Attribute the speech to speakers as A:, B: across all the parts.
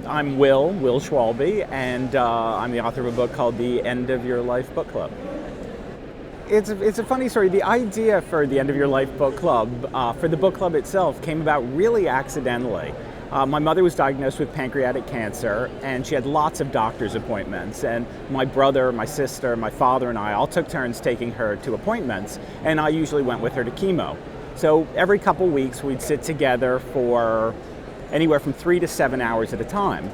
A: I'm Will Schwalbe, and I'm the author of a book called The End of Your Life Book Club. It's a funny story. The idea for the End of Your Life Book Club, for the book club itself, came about really accidentally. My mother was diagnosed with pancreatic cancer, and she had lots of doctor's appointments. And my brother, my sister, my father, and I all took turns taking her to appointments, and I usually went with her to chemo. So every couple weeks, we'd sit together for anywhere from 3 to 7 hours at a time.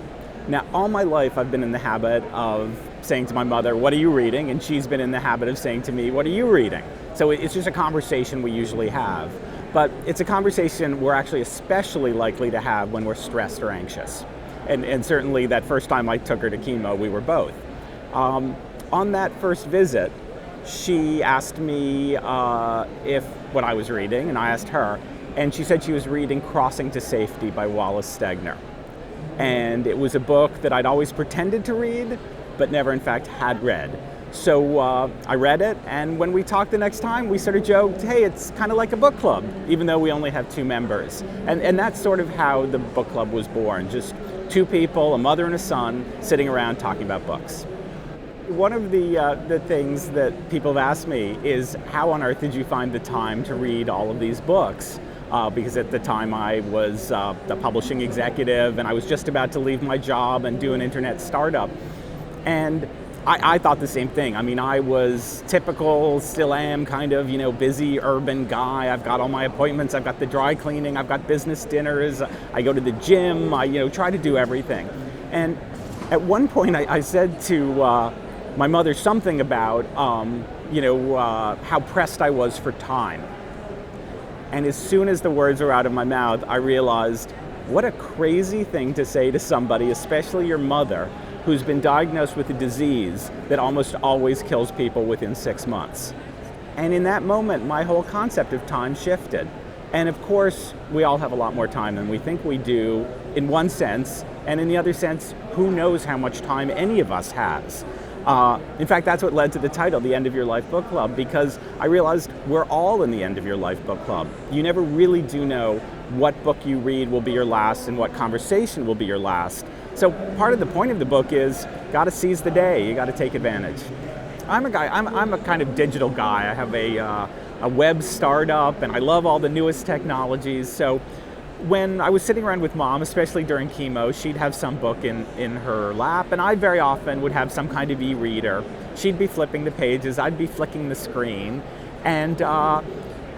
A: Now, all my life, I've been in the habit of saying to my mother, "What are you reading?" And she's been in the habit of saying to me, "What are you reading?" So it's just a conversation we usually have. But it's a conversation we're actually especially likely to have when we're stressed or anxious. And certainly that first time I took her to chemo, we were both. On that first visit, she asked me if what I was reading, and I asked her, and she said she was reading Crossing to Safety by Wallace Stegner. And it was a book that I'd always pretended to read, but never in fact had read. So I read it, and when we talked the next time, we sort of joked, hey, it's kind of like a book club, even though we only have 2 members. And that's sort of how the book club was born, just 2 people, a mother and a son, sitting around talking about books. One of the things that people have asked me is, how on earth did you find the time to read all of these books? Because at the time I was the publishing executive, and I was just about to leave my job and do an internet startup. And I thought the same thing. I mean, I was typical, still am, kind of, busy urban guy. I've got all my appointments, I've got the dry cleaning, I've got business dinners, I go to the gym, I try to do everything. And at one point I said to my mother something about, how pressed I was for time. And as soon as the words were out of my mouth, I realized what a crazy thing to say to somebody, especially your mother, who's been diagnosed with a disease that almost always kills people within 6 months. And in that moment, my whole concept of time shifted. And of course, we all have a lot more time than we think we do in one sense, and in the other sense, who knows how much time any of us has. In fact, that's what led to the title, The End of Your Life Book Club, because I realized we're all in the End of Your Life Book Club. You never really do know what book you read will be your last and what conversation will be your last. So part of the point of the book is, got to seize the day, you got to take advantage. I'm a kind of digital guy. I have a web startup, and I love all the newest technologies. So when I was sitting around with Mom, especially during chemo, she'd have some book in her lap, and I very often would have some kind of e-reader. She'd be flipping the pages, I'd be flicking the screen, and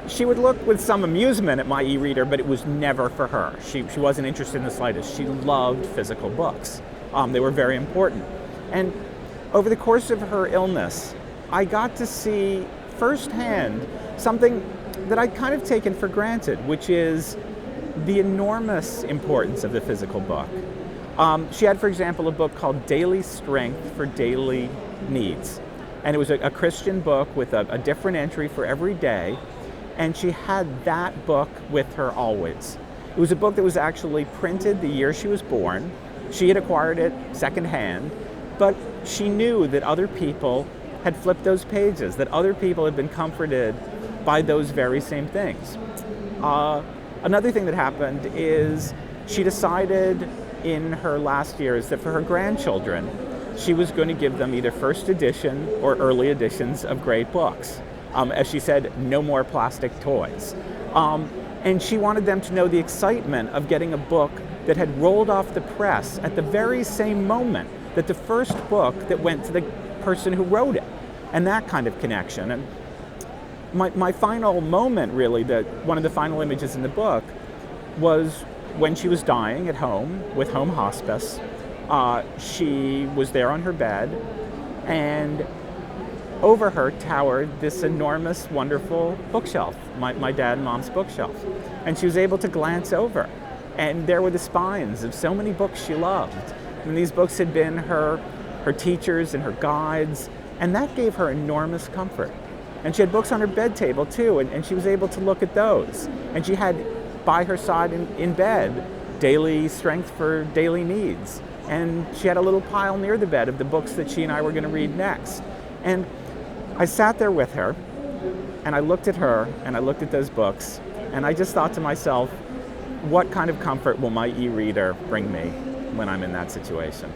A: she would look with some amusement at my e-reader, but it was never for her. She wasn't interested in the slightest. She loved physical books. They were very important. And over the course of her illness, I got to see firsthand something that I'd kind of taken for granted, which is the enormous importance of the physical book. She had, for example, a book called Daily Strength for Daily Needs. And it was a Christian book with a different entry for every day. And she had that book with her always. It was a book that was actually printed the year she was born. She had acquired it secondhand, but she knew that other people had flipped those pages, that other people had been comforted by those very same things. Another thing that happened is she decided in her last years that for her grandchildren, she was going to give them either first edition or early editions of great books. As she said, no more plastic toys. And she wanted them to know the excitement of getting a book that had rolled off the press at the very same moment that the first book that went to the person who wrote it, and that kind of connection. And my final moment, really, one of the final images in the book, was when she was dying at home with home hospice. She was there on her bed, and over her towered this enormous, wonderful bookshelf, my dad and Mom's bookshelf. And she was able to glance over, and there were the spines of so many books she loved. And these books had been her teachers and her guides, and that gave her enormous comfort. And she had books on her bed table too, and she was able to look at those. And she had by her side in bed, Daily Strength for Daily Needs. And she had a little pile near the bed of the books that she and I were going to read next. And I sat there with her, and I looked at her, and I looked at those books, and I just thought to myself, what kind of comfort will my e-reader bring me? when I'm in that situation.